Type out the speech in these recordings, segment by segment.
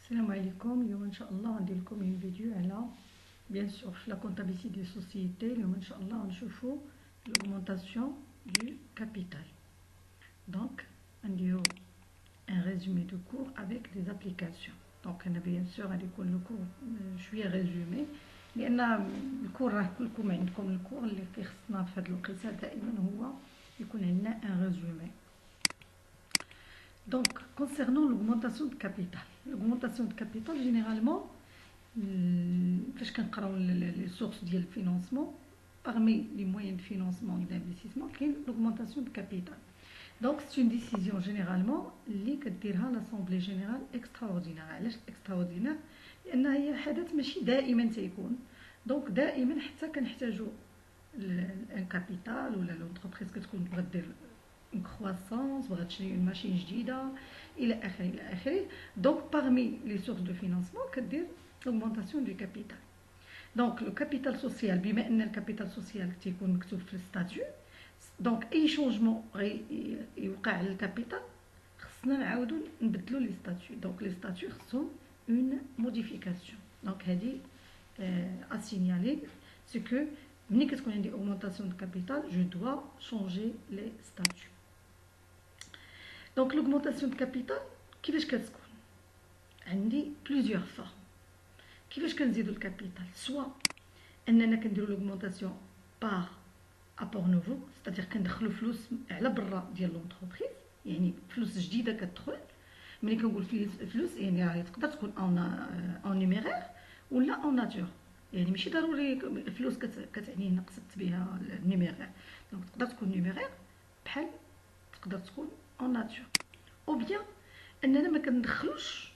السلام عليكم. اليوم ان شاء الله غندير لكم اون فيديو على بيان سور في لا كونطابيليتي دي سوسيتي. اليوم ان شاء الله غنشوفوا l'augmentation du capital. Donc نديرو ان ريزومي دو كور avec des applications. دونك انا بيان سور غادي يكون لو كور شويه ريزومي، لان الكور راه كلكم عندكم الكور اللي كيخصنا في هذا الوقيته دائما هو يكون عندنا ان ريزومي. Donc, concernant l'augmentation de capital, généralement, quand on les sources de financement, parmi les moyens de financement et d'investissement, il y a l'augmentation de capital. Donc, c'est une décision généralement que تديرها l'Assemblée générale extraordinaire. علاش extraordinaire؟ لأن هي حدث ماشي دائما تيكون. Donc دائما حتى كنحتاجو ان كابيتال ولا لونتربريز كتكون بغات دير une croissance, بغات تشري une machine جديدة إلى آخره إلى آخره. Donc parmi les sources de financement كدير l'augmentation du capital. Donc le capital social، بما أن الكابيتال سوسيال تيكون مكتوب في الستاتيو، دونك أي شونجمون يوقع على الكابيتال خصنا نعاودو نبدلو لي ستاتيو. دونك لي ستاتيو خصهم اون موديفيكاسيون. دونك هادي اسينيالي سي كو ملي كتكون عندي augmentation de capital je dois changer les statuts. Donc l'augmentation de capital كيفاش كتكون؟ عندي plusieurs formes. كيفاش كنزيدو الكابيتال؟ سوا اننا كنديرو l'augmentation par apport nouveau، c'est-à-dire كندخلو فلوس على برا ديال لونتربريز، يعني فلوس جديده كتدخل. ملي كنقول فلوس يعني راهي تقدر تكون اون نيميرير ولا اون ناتور، يعني ماشي ضروري الفلوس كتعني هنا قصدت بها النيميرير. دونك تقدر تكون نيميرير بحال تقدر تكون اون ناتور، او بيان اننا ما كندخلوش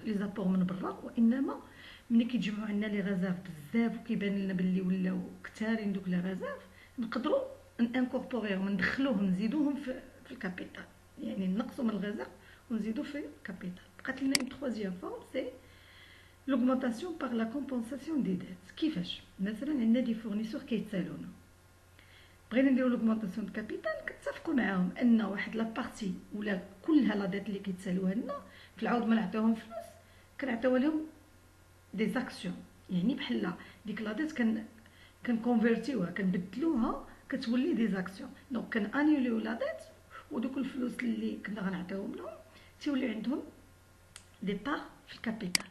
لي زابور من برا، وانما ملي كيتجمعوا عندنا لي ريزيرف بزاف وكيبان لنا باللي ولاو كثارين دوك لي ريزيرف نقدروا انكوربوريهم ندخلوهم نزيدوهم في الكابيتال، يعني نقصوا من الريزيرف ونزيدو في الكابيتال. بقات لنا اون تروازيام فورم سي l'augmentation par la compensation des dettes. كيفاش؟ مثلا عندنا دي فورنيسور كيتسالونا، بغينا نديرو l'augmentation de capital، كتفقوا معاهم ان واحد لا بارتي ولا كلها لا ديت اللي كيتسالوها لنا في العوض ما نعطيوهم فلوس كنعطيو لهم دي زاكسيون، يعني بحال ديك لا ديت كنكونفيرتيوها كنبدلوها كتولي دي زاكسيون. دونك كنانيوليو لا ديت ودوك الفلوس اللي كنا غنعطيوهم لهم تيولي عندهم دي بار في الكابيتال.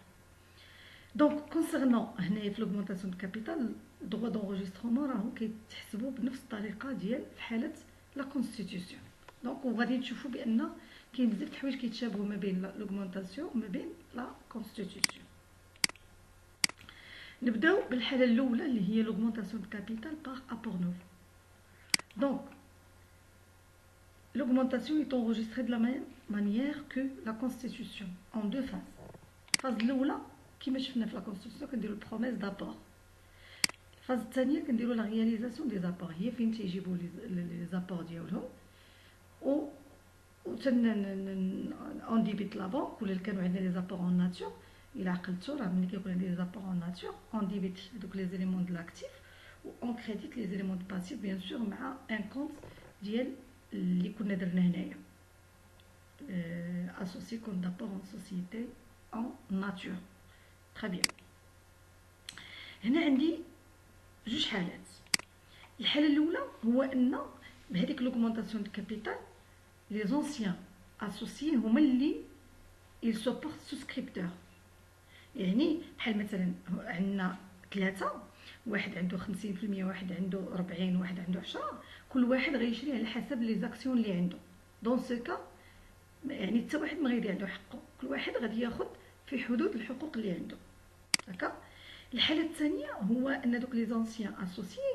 دونك كونسيرنون هنايا في l'augmentation de capital droit d'enregistrement راهو كيتحسبوا بنفس الطريقه ديال في حاله لا كونستيتيوسيون. دونك وغادي تشوفوا بان كاين بزاف د الحوايج كيتشابهوا ما بين l'augmentation وما بين لا كونستيتيوسيون. نبداو بالحاله الاولى اللي هي l'augmentation de capital par apport nouveau. Donc l'augmentation est enregistrée de la même manière que la constitution en deux phases. الفاز الاولى كيما شفنا في لا كونستيتيوسيون كنديرو البروميس دابور. الفاز الثانيه كنديرو لا رياليزاسيون دي زابور، هي فين تيجيبوا لي زابور ديالهم و اون ديبيت لا بانك، ولا كانوا عندنا لي زابور اون ناتور. الى عقلتو راه ملي كيكون عندي لي زابور اون ناتور اون ديبيت دوك لي زيليمون دو لاكتيف و اون كريديت لي زيليمون دو باسيف بيان سور مع ان كونت ديال اللي كنا درنا هنايا اسوسي كونت دابور اون سوسيتي اون ناتور. Très bien. هنا عندي جوج حالات. الحالة الأولى هو أن بهذيك l'augmentation de capital les anciens associés هما اللي ils se portent souscripteurs. يعني بحال مثلا عندنا ثلاثة، واحد عنده 50%، واحد عنده 40، واحد عنده 10، كل واحد غيشري على حسب لي زاكسيون اللي عنده. دون سو كا يعني حتى واحد ما غيدير عنده حقه، كل واحد غادي ياخذ في حدود الحقوق اللي عنده. هكا. الحاله الثانيه هو ان دوك لي زونسيان اسوسيي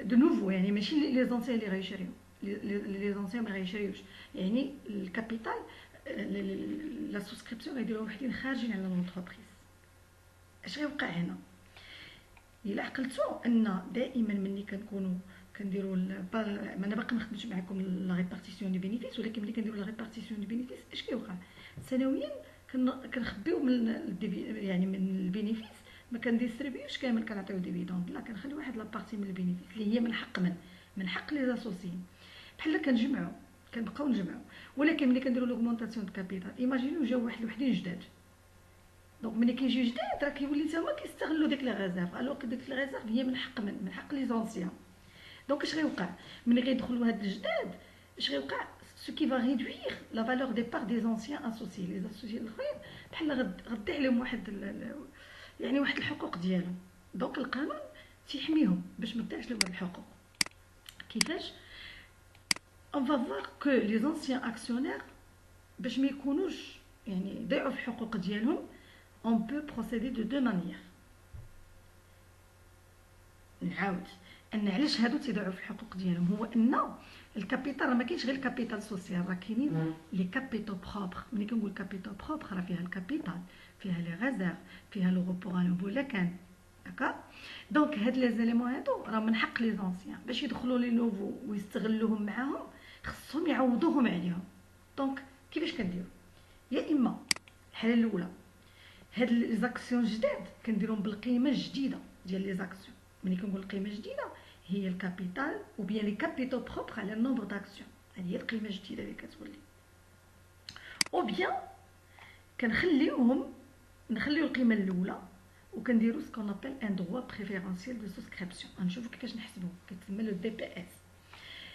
دو نوفو، يعني ماشي لي زونسيان اللي غيشريو، لي زونسيان ما غيشريوش، يعني الكابيتال لا سوسكريبسيون غيديروها وحدين خارجين على لونتربريز. اش غيوقع هنا؟ الا عقلتو ان دائما ملي كنكونوا كنديروا انا باقي ما خدمتش معكم لا ريبارتيسيون دي بينيفيس، ولكن ملي كنديروا لا ريبارتيسيون دي بينيفيس اش كيوقع؟ سنويا كنخبيو من يعني من البينيفيس، ما كنديستريبيوش كامل كنعطيو ديفيدوند، لا كنخلي واحد لابارتي من البينيفيس اللي هي من حق لي زاسوسيين. بحال كنجمعوا كنبقاو نجمعوا. ولكن ملي كنديروا لوغمونطاسيون دو كابيتال ايماجينيو جاو واحد الوحدين جداد، دونك ملي كيجيو جداد راه كيولي تما كيستغلوا ديك لي ريزيرف، الوغ ديك لي ريزيرف هي من حق لي زونسيان. دونك اش غيوقع ملي غيدخلوا هاد الجداد؟ اش غيوقع؟ سو كي فا ريدوير لا فالور دي بار دي زونسيان اسوسيي. لي اسوسيي الاخرين بحال غدي عليهم يعني واحد الحقوق ديالهم. دونك القانون تيحميهم باش ما داش لهم هاد الحقوق. كيفاش؟ on va voir que les anciens actionnaires باش ما يكونوش يعني ضيعوا في الحقوق ديالهم on peut procéder de deux manières. نعاود ان علاش هادو تيضيعوا في الحقوق ديالهم، هو ان الكابيتال راه ما كاينش غير الكابيتال سوسيال، راه كاينين لي كابيتال بروبر. ملي كنقول كابيتال بروبر راه فيها الكابيتال، فيها لي ريزيرف، فيها لو غوبورانو ولا كان داكا. دونك هاد لي زيليمون هادو راه من حق لي زونسيان باش يدخلوا لي نوفو ويستغلوهم معاهم، خصهم يعوضوهم عليهم. دونك كيفاش كنديروا؟ يا اما الحاله الاولى هاد لي زاكسيون جداد كنديرهم بالقيمه الجديده ديال لي زاكسيون. ملي كنقول القيمه الجديده هي الكابيتال او بيان لي كابيتال بروبر على النومبر داكسيون، هذه هي القيمه الجديده اللي كتولي. او بيان نخليو القيمه الاولى وكنديروا سكون ابل ان دروا بريفيرونسيال دو سوسكريبسيون. غنشوفوا كيفاش نحسبوه، كيتسمى لو دي بي اس.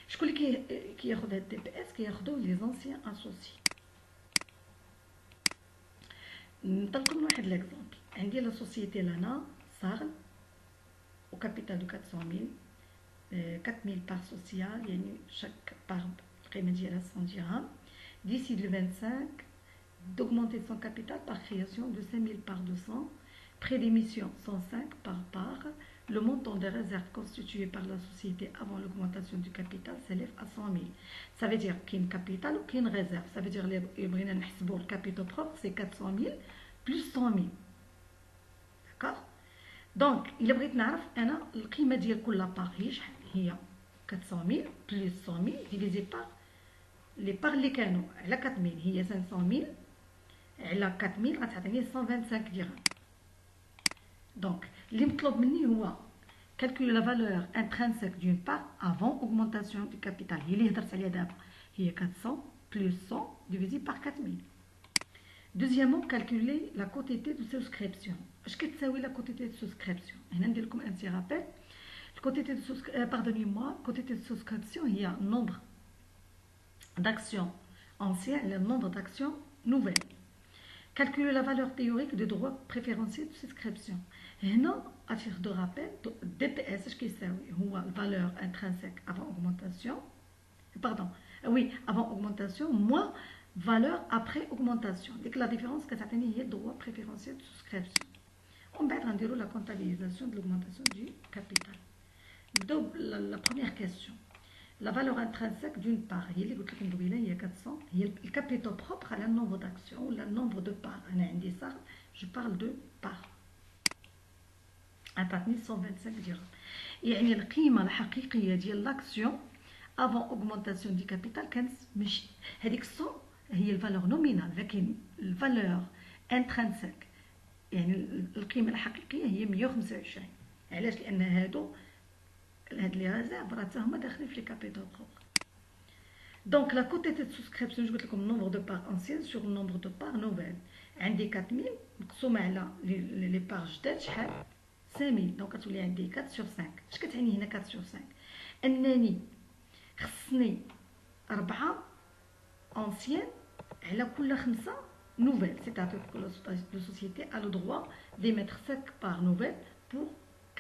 شكون اللي كياخذ هاد الدي بي اس؟ كياخذوه لي زونسيان اسوسي. نطلق من واحد ليكزامبل. عندي لا سوسيتي لانا صاغل وكابيتال دو 400000 4000 بار سوسيال، يعني شاك بار القيمه ديالها 100 درهم. d'ici le 25 d'augmenter son capital par création de 5000 par 200, prêt d'émission 105 par part. Le montant des réserves constituées par la société avant l'augmentation du capital s'élève à 100 000. Ça veut dire qu'il y a un capital ou qu'il y a une réserve. Ça veut dire que le capital propre, c'est 400 000 plus 100 000. D'accord? Donc, il بغيت نعرف أنا القيمة ديال كل بار هي 400 000 plus 100 000 divisé par les بار اللي كانوا على 4000 هي 500 000 على 4000 غتعطيني 125 درهم. دونك اللي مطلوب مني هو calculer la valeur intrinsèque d'une part avant augmentation du capital. هي اللي هضرت عليها دابا، هي 400 plus 100 divisé par 4000. Deuxièmement, calculer la quantité de souscription. اش كتساوي la quantité de souscription؟ هنا ندير لكم ان تي رابيل. quantité de quantité de souscription هي nombre d'actions anciennes le nombre d'actions nouvelles. Calculer la valeur théorique de droit préférentiel de souscription. هنا à titre de rappel DPS اش كيساوي؟ هو valeur intrinsèque avant augmentation avant augmentation moins valeur après augmentation. ديك la différence كتعطيني هي droit préférentiel de souscription. ومن بعد غنديروا la comptabilisation de l'augmentation du capital. نبداو la première question. La valeur intrinsèque d'une part هي اللي قلت لكم قبيله هي 400 هي الكابيتال بروبر على النومبر داكسيون ولا النومبر دو بار. انا عندي صار جو بارل دو بار عطاتني 125 درهم، يعني القيمه الحقيقيه ديال لاكسيون افون اوغمونطاسيون دي كابيتال كانت ماشي هذيك 100 هي الفالور نومينال، لكن الفالور انترانسيك يعني القيمه الحقيقيه هي 125. علاش؟ لان هاد لي ريزيرف راه حتى هما داخلين في لي كابيتال بروبر. دونك لا كوتيتي دو سوسكريبسيون قلت لكم نومبر دو بار انسيان سور نومبر دو بار نوفيل. عندي 4000 مقسومه على لي بار جداد شحال 5000، دونك كتولي عندي 4 sur 5. اش كتعني هنا 4 sur 5؟ انني خصني 4 انسيان على كل 5 نوفيل. سيتادير كو لا سوسيتي ا لو دروا ديميتر 5 بار نوفيل بور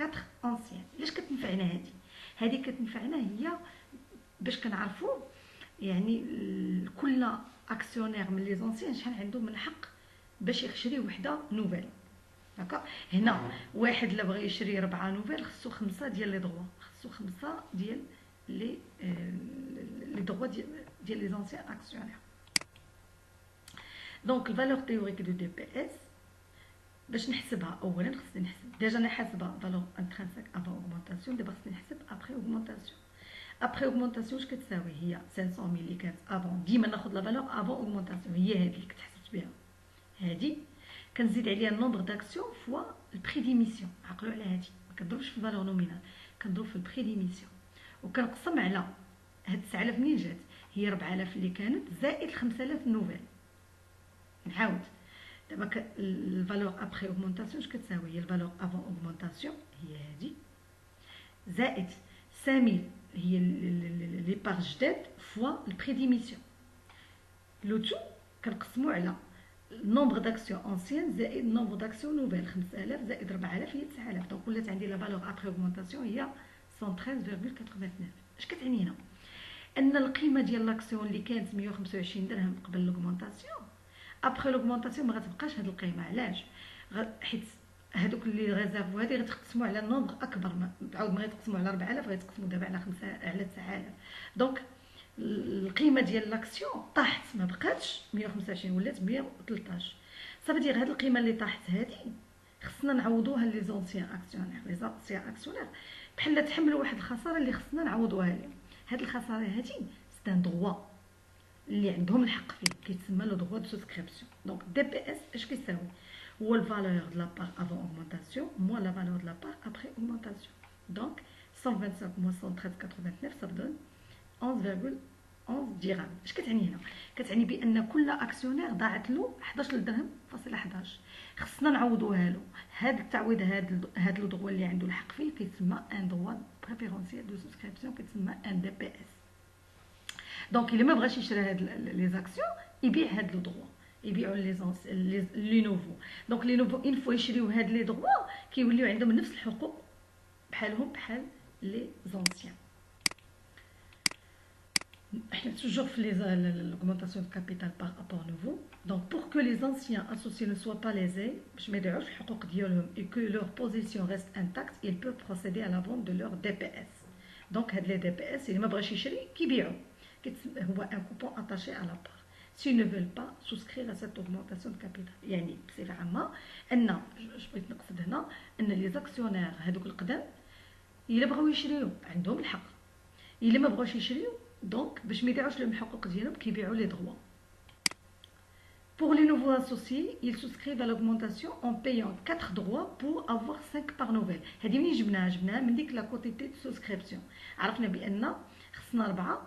4 انسيان. علاش كتنفعنا هذه كتنفعنا هي باش كنعرفوا يعني كل اكسيونير من لي زونسيان شحال عنده من حق باش يشري وحده نوفيل. داكا هنا واحد اللي بغى يشري 4 نوفيل خصو 5 ديال لي دروا، خصو 5 ديال لي دروا ديال لي زونسيان اكسيونير. دونك الفالور تيوريك دو دي بي اس باش نحسبها اولا خصني نحسب ديجا انا حاسبه فالور انترانسيك افون اوغمونطاسيون، دابا خصني نحسب ابري اوغمونطاسيون. ابري اوغمونطاسيون اش كتساوي؟ هي 500000 اللي كانت افون، ديما ناخذ لا فالور افون اوغمونطاسيون هي هذه اللي كنت حسبت بها، هذه كنزيد عليها النومبر داكسيون فوا البري ديميسيون. عقلوا على هذه، ما كنضربش في الفالور نومينال، كنضرب في البري ديميسيون وكنقسم على هاد 9000 منين جات؟ هي 4000 اللي كانت زائد 5000 نوفيل. نعاود دابا الفالور ابخي اوغمونطاسيون اش كتساوي؟ هي الفالور افون اوغمونطاسيون هي هادي زائد 5000 هي لي بار جداد فوا البري ديميسيون. لو تو كنقسمو على النومبر داكسيون اونسيان زائد النومبر داكسيون نوفيل. 5000 زائد 4000 هي 9000. دونك ولات عندي لا فالور ابخي اوغمونطاسيون هي 113.89. اش كتعني هنا؟ ان القيمه ديال لاكسيون اللي كانت 125 درهم قبل لوغمونطاسيون ابخي لوغمونطاسيون ما غتبقاش هاد القيمه. علاش؟ حيت هادوك لي ريزيرفو هادي غتقسموا على نومبر اكبر، عاود ما غيتقسموا على 4000 غيتقسموا دابا على 5 على 9000. دونك القيمه ديال لاكسيون طاحت، ما بقاتش 125 ولات 113. صافي دير هاد القيمه اللي طاحت هادي خصنا نعوضوها لي زونسيان اكسيونير. لي زونسيان اكسيونير بحال تحملوا واحد الخساره اللي خصنا نعوضوها لهم. هاد الخساره هادي سي ان دروا اللي عندهم الحق فيه، كيتسمى لو دروا دو سوسكريبسيون. دونك دي بي اس اش كيساوي؟ هو الفالور دو لا بار افون اوغمونطاسيون موا لا فالور دو لا بار ابري اوغمونطاسيون. دونك 125 moins 113.89 ça donne 11,11 درهم. اش كتعني هنا؟ كتعني بان كل اكسيونير ضاعت له 11 درهم فاصله 11. خصنا نعوضوها له. هذا التعويض هذا لو دروا اللي عنده الحق فيه كيتسمى ان دروا بريفيرونسيال دو سوسكريبسيون، كيتسمى ان دي بي اس. دونك الا ما بغاش يشري هاد لي زاكسيون يبيع هاد لو دروا، يبيعوا لي نوفو. دونك لي نوفو اون فوا يشريو هاد لي دروا كيوليو عندهم نفس الحقوق بحالهم بحال لي زونسيان. احنا toujours في l'augmentation de capital par apport nouveau. Donc pour que les anciens associés ne soient pas lésés باش ما يضيعوش الحقوق ديالهم et que leur position reste intacte, ils peuvent procéder à la vente de leur DPS. Donc هاد لي DPS اللي ما بغاش يشري كيبيعوا، هو un coupon attaché à la part s'ils ne veulent pas souscrire à cette augmentation de capital. يعني بصفه عامه ان اش بغيت نقصد هنا ان لي زاكسيونير هادوك القدام الا بغاو يشريو عندهم الحق، الا ما بغاوش يشريو دونك باش ما يضيعوش لهم الحقوق ديالهم كيبيعوا لي دروا. Pour les nouveaux associés, ils souscrivent à l'augmentation en payant 4 droits pour avoir 5 par nouvelle. هذه منين جبناها من ديك لا كوتيتي دو سوسكريبسيون. عرفنا بان خصنا 4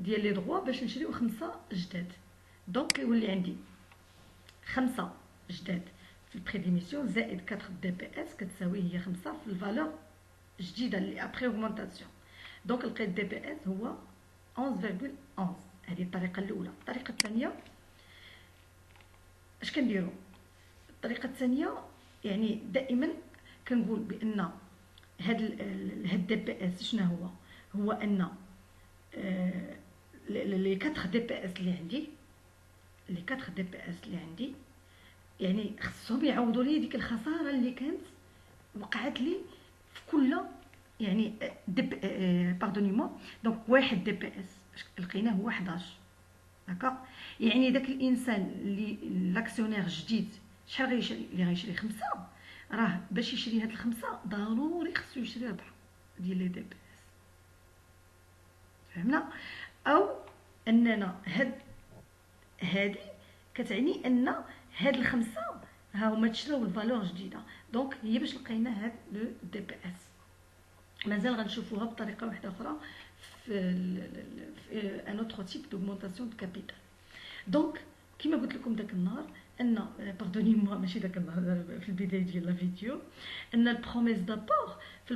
ديال لي دروا باش نشريو 5 جداد. دونك كيولي عندي 5 جداد في البري ديميسيون زائد 4 دي بي اس كتساوي هي 5 في الفالور جديده اللي ابري اوغمونطاسيون. دونك لقيت دي بي اس هو 11,11. هذه الطريقه الاولى. الطريقه الثانيه اش كنديروا؟ الطريقه الثانيه يعني دائما كنقول بان هاد دي بي اس شنو هو ان لي 4 دي بي اس اللي عندي، لي 4 دي بي اس اللي عندي يعني خصهم يعوضوا لي ديك الخساره اللي كانت وقعت لي في كل يعني باردوني مو. دونك واحد دي بي اس لقيناه هو 11. داكوغ، يعني داك الانسان اللي لاكسيونير جديد شحال غيشري؟ اللي غيشري 5 راه باش يشري هاد الخمسه ضروري خصو يشري 4 ديال لي دي بي اس. فهمنا؟ او اننا هادي كتعني ان هاد الخمسه ها هما تشراو الفالور جديده. دونك هي باش لقينا هاد لو دي بي اس. مازال غنشوفوها بطريقه واحده اخرى في ان اوتر تيب دوغمونطاسيون دو كابيتال. دونك كما قلت لكم داك النهار ان باردوني موا ماشي داك النهار في البدايه ديال لا فيديو ان البروميس دابور في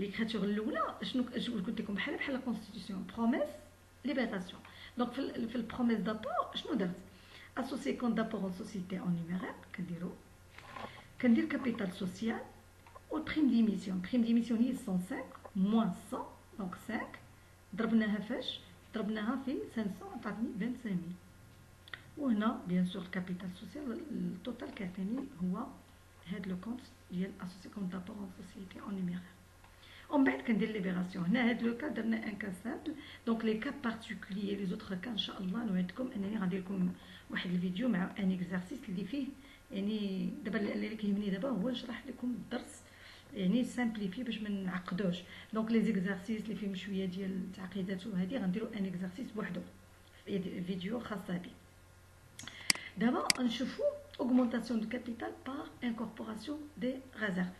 ليكريتور الاولى شنو قلت لكم بحال لا كونستيتيسيون بروميس ليبراسيون. دونك في البروميس دابور شنو درت؟ اسوسي كونت دابور اون سوسيتي اون نيميرير كندير كابيتال سوسيال والبريم ديميسيون. بريم ديميسيون هي 105 موان 100 دونك 5 ضربناها فاش؟ ضربناها في 500 عطاتني 25000. وهنا بيان سور الكابيتال سوسيال التوتال كيعطيني هو هاد لو كونت ديال اسوسي كونت دابور اون سوسيتي اون نيميرير. ومن بعد كندير ليبراسيون. هنا هاد لو كا درنا ان كا سامبل. دونك لي كا بارتيكوليير لي زوتر كا ان شاء الله نوعدكم انني غندير لكم واحد الفيديو مع ان اكزرسيس اللي فيه يعني دابا اللي كيهمني دابا هو نشرح لكم الدرس يعني سامبليفي باش ما نعقدوش. دونك لي زيكزارسيس اللي فيهم شويه ديال التعقيدات وهذه غنديروا ان اكزرسيس بوحدو في فيديو خاصه به. دابا نشوفوا augmentation de capital par incorporation des réserves.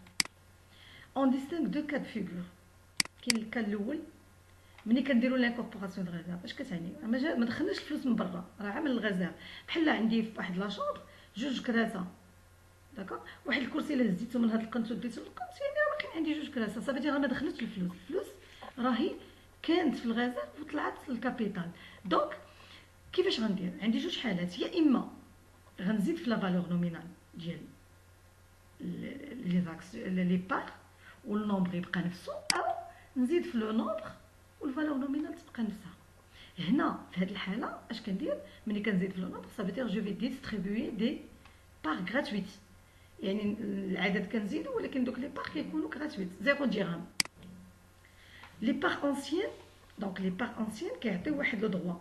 On distingue deux cas de figure. كاين الكا الاول ملي كنديروا لانكوربوراسيون دو ريزيرف اش كتعني؟ ما دخلناش الفلوس من برا، راه عامل الغزال. بحال عندي في واحد لا شومبر جوج كراسه، داكوغ، واحد الكرسي الا هزيتو من هاد القنت وديتو للقنت، يعني راه كاين عندي جوج كراسه، صافي راه ما دخلتش الفلوس. الفلوس راهي كانت في الغزال وطلعت للكابيتال. دونك كيفاش غندير؟ عندي جوج حالات، يا اما غنزيد في لا فالور نومينال ديال لي لي بار والنومبر يبقى نفسه، او نزيد في لو نومبر والفالور نومينال تبقى نفسها. هنا في هذه الحاله اش كندير؟ ملي كنزيد في لو نومبر صافي جو في ديستريبيي دي بار غراتويت، يعني العدد كنزيدو ولكن دوك لي بار كيكونوا غراتويت 0 درهم. لي بار اونسيان، دونك لي بار اونسيان كيعطيو واحد لو دروا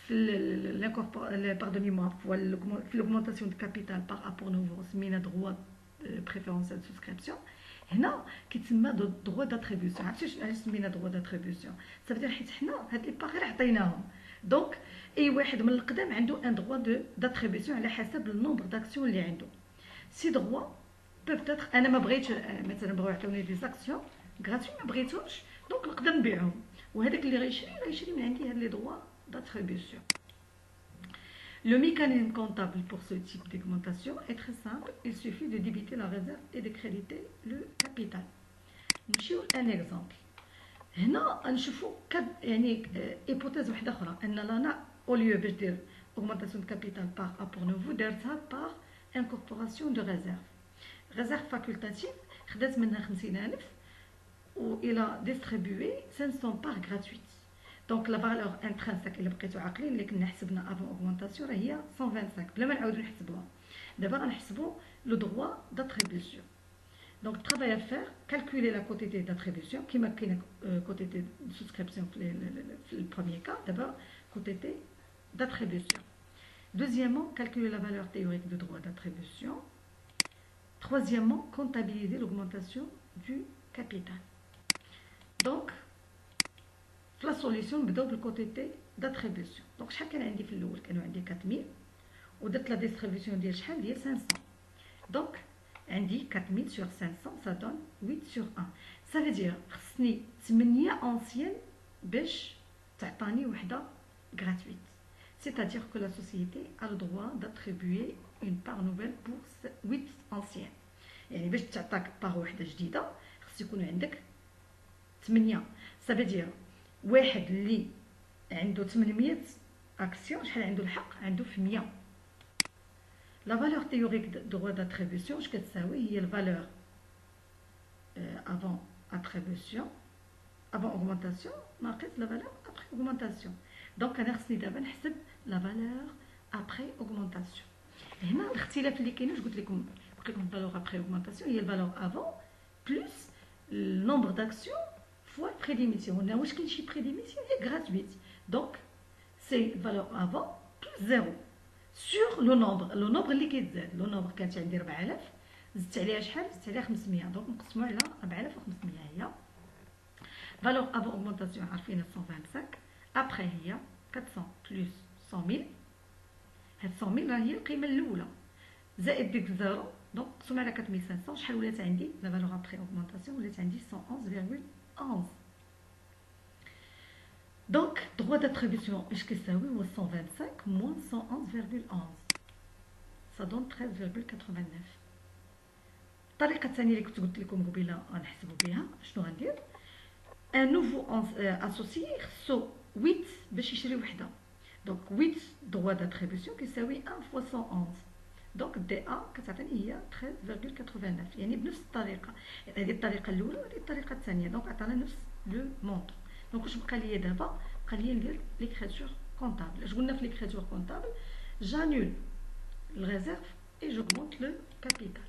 في باردوني موا في لوغمونطاسيون دو كابيتال بار ابور نوفو سمينا دروا بريفيرونسيال سوسكريبسيون. هنا كيتسمى دروا داتريبيوسيون. عرفتي علاش سمينا دروا داتريبيوسيون؟ صافي حيت حنا هاد لي بار غير عطيناهم، دونك اي واحد من القدام عنده ان دروا داتريبيوسيون على حسب النومبر داكسيون اللي عنده. سي دروا بوتيتر انا ما بغيتش مثلا بغاو يعطيوني دي زاكسيون غراتوي ما بغيتهمش، دونك نقدر نبيعهم، وهذاك اللي غيشري من عندي هاد لي دروا d'attribution. Le mécanisme comptable pour ce type d'augmentation est très simple. Il suffit de débiter la réserve et de créditer le capital. نمشيو un exemple. هنا نشوفوا يعني hypothèse واحده اخرى، ان لانا au lieu باش دير augmentation de capital par apport nouveau دارتها par incorporation de réserve. réserve facultative خدات منها 50000 والى distribué 500 parts gratuites. دونك لا فالور انترينسيك اللي بقيتو عاقلين اللي كنا حسبنا افون اوغمونطاسيون راه هي 125 بلا ما نعاودو نحسبوها. دابا غنحسبو لو دروا داتريبيوسيون. دونك الترافاي افير كالكولي لا كوتيتي داتريبيوسيون كيما كاينه كوتيتي سوسكريبسيون في البروميير كا. دابا كوتيتي d'attribution. Deuxièmement, calculer la valeur théorique de droit d'attribution. Troisièmement, comptabiliser l'augmentation du capital. Donc, la solution نبداو بالكوتيتي d'attribution. دونك شحال كان عندي في الاول؟ كانوا عندي 4000 ودرت لا ديستريبيوسيون ديال شحال؟ ديال 500. دونك عندي 4000 sur 500 ça donne 8 sur 1. ça veut dire خصني 8 anciennes باش تعطاني وحده gratuite. C'est-à-dire que la société a le droit d'attribuer une part nouvelle pour 8 anciennes. يعني باش تعطاك بار وحده جديده خص يكون عندك 8. ça veut dire واحد اللي عنده 800 اكسيون شحال عنده الحق؟ عنده في 100. لا فالور تيوريك دو droit d'attribution اش كتساوي؟ هي الفالور افون اتريبيوسيون افون اوغمونطاسيون ناقص لا فالور ابري اوغمونطاسيون. دونك انا خصني دابا نحسب لا فالور ابري اوغمونطاسيون. هنا الاختلاف اللي كاين واش قلت لكم الفالور ابري اوغمونطاسيون هي الفالور افون بلس النومبر داكسيون fois le prix d'émission. On a où est-ce qu'il y a prix d'émission est gratuite. Donc, c'est valeur avant plus 0 sur le nombre. Le nombre اللي كيتزاد. Le nombre كانت عندي 4000 زدت عليها شحال؟ زدت عليها 500. دونك نقسموها على 4500 هي. valeur avant augmentation عارفين 125. après هي 400 plus 100000. هاد 100000 راه هي القيمة الأولى. زائد ديك 0. دونك نقسم على 4500 شحال ولات عندي؟ la valeur après augmentation ولات عندي 111,11. Donc, droit d'attribution, est-ce que ça oui, 125 moins 111,11. Ça donne 13,89. الطريقة الثانية اللي كنت قلت لكم قبيله غنحسبوا بها شنو غندير؟ ان نوفو اسوسيي خصو 8 باش يشري وحده. دونك 8 droit d'attribution كيساوي 1 fois 111. دونك دي ا كتعطيني هي 13,89 يعني بنفس الطريقه. هذه الطريقه الاولى وهذه الطريقه الثانيه. دونك عطانا نفس لو مونطون. دونك واش بقى لي دابا؟ بقى لي ندير ليكريتور كونطابل. اش قلنا في ليكريتور كونطابل؟ جانول الريزيرف اي جوغمونت لو كابيتال.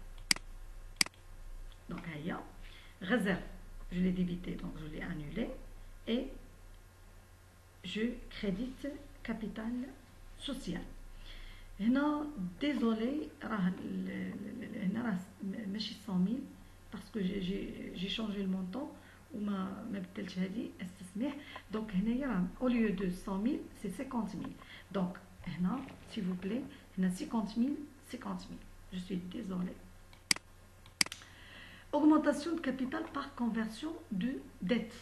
دونك ها هي réserve, je l'ai débité, donc je l'ai annulé et je crédite capital social. هنا désolé راه هنا راه ماشي 100,000 باسكو جي شونجي المونطون وما بدلتش هذه استسمح. دونك هنايا راه او ليو دو 100,000 سي 50,000. دونك هنا s'il vous plaît هنا 50,000 50,000. je suis désolé. Augmentation de capital par conversion de dette.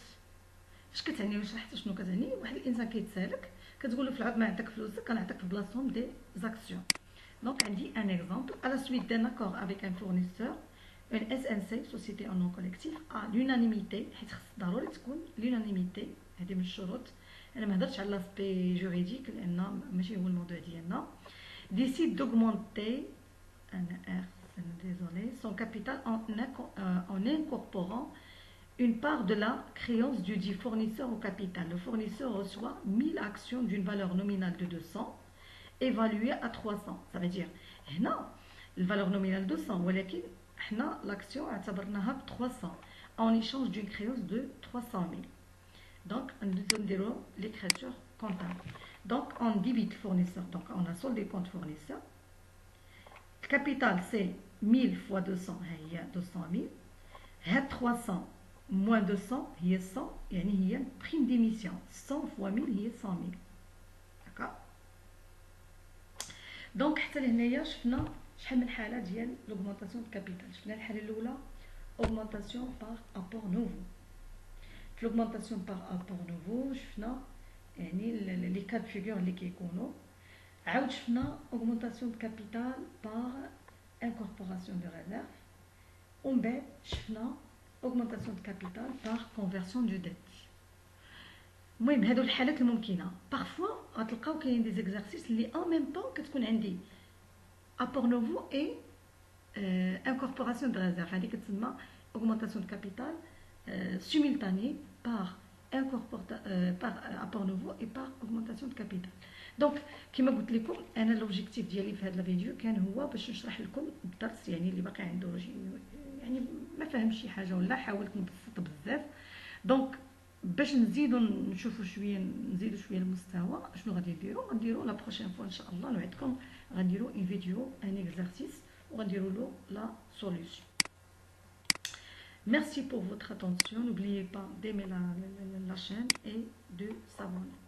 اش كتعني واش حتى شنو كتعني؟ واحد الانسان كيتسالك كتقول له في العوض ما عندك فلوسك كنعطيك في بلاصتهم دي زاكسيون. دونك عندي ان اكزومبل à la suite d'un accord avec un fournisseur une SNC société en nom collectif à l'unanimité حيت خص ضروري تكون l'unanimité هذه من الشروط. انا ما هضرتش على لاسبي جوريديك لان ماشي هو الموضوع ديالنا. décide d'augmenter son capital en incorporant une part de la créance du dit fournisseur au capital. Le fournisseur reçoit 1000 actions d'une valeur nominale de 200 évaluée à 300. Ça veut dire هنا الفالور نومينال 200 ولكن حنا لاكسيون اعتبرناها ب 300 en échange d'une créance de 300 000. Donc nous dirons l'écriture comptable. Donc on débite fournisseur. Donc on a soldé compte fournisseur. Le capital c'est 1000 fois 200 هي 200 000. هاد 300 moins 200 هي 100 يعني هي prime d'émission 100 fois 1000 هي 100 000. d'accord. دونك حتى لهنايا شفنا شحال من حاله ديال لوغمونطاسيون دو كابيتال. شفنا الحاله الاولى اوغمونطاسيون بار ابور نوفو. في لوغمونطاسيون بار ابور نوفو شفنا يعني لي كاد فيغور اللي كيكونوا. عاود شفنا اوغمونطاسيون دو كابيتال بار انكوربوراسيون دو ريزيرف. ومن بعد شفنا اوغمونطاسيون دو كابيتال بار كونفيرسيون دو ديت. المهم هادو الحالات الممكنه. بارفوا غتلقاو كاين دي زيكزارسيس اللي ان ميم طون كتكون عندي ابور نوفو اي انكوربوراسيون دو ريزيرف. هذه كتسمى اوغمونطاسيون دو كابيتال سيمultanée par apport nouveau et par augmentation de capital. دونك كما قلت لكم انا لوبجيكتيف ديالي في هذا الفيديو كان هو باش نشرح لكم الدرس يعني اللي باقي عنده يعني ما فاهمش شي حاجه ولا حاولت نبسط بزاف. دونك باش نزيدو نشوفوا شويه نزيدو شويه المستوى شنو غادي نديرو لا بروشين فوا ان شاء الله نوعدكم غنديرو ان فيديو ان اكزرسيس وغنديرو له لا سوليوشن. Merci pour votre attention. N'oubliez pas d'aimer la chaîne et de s'abonner.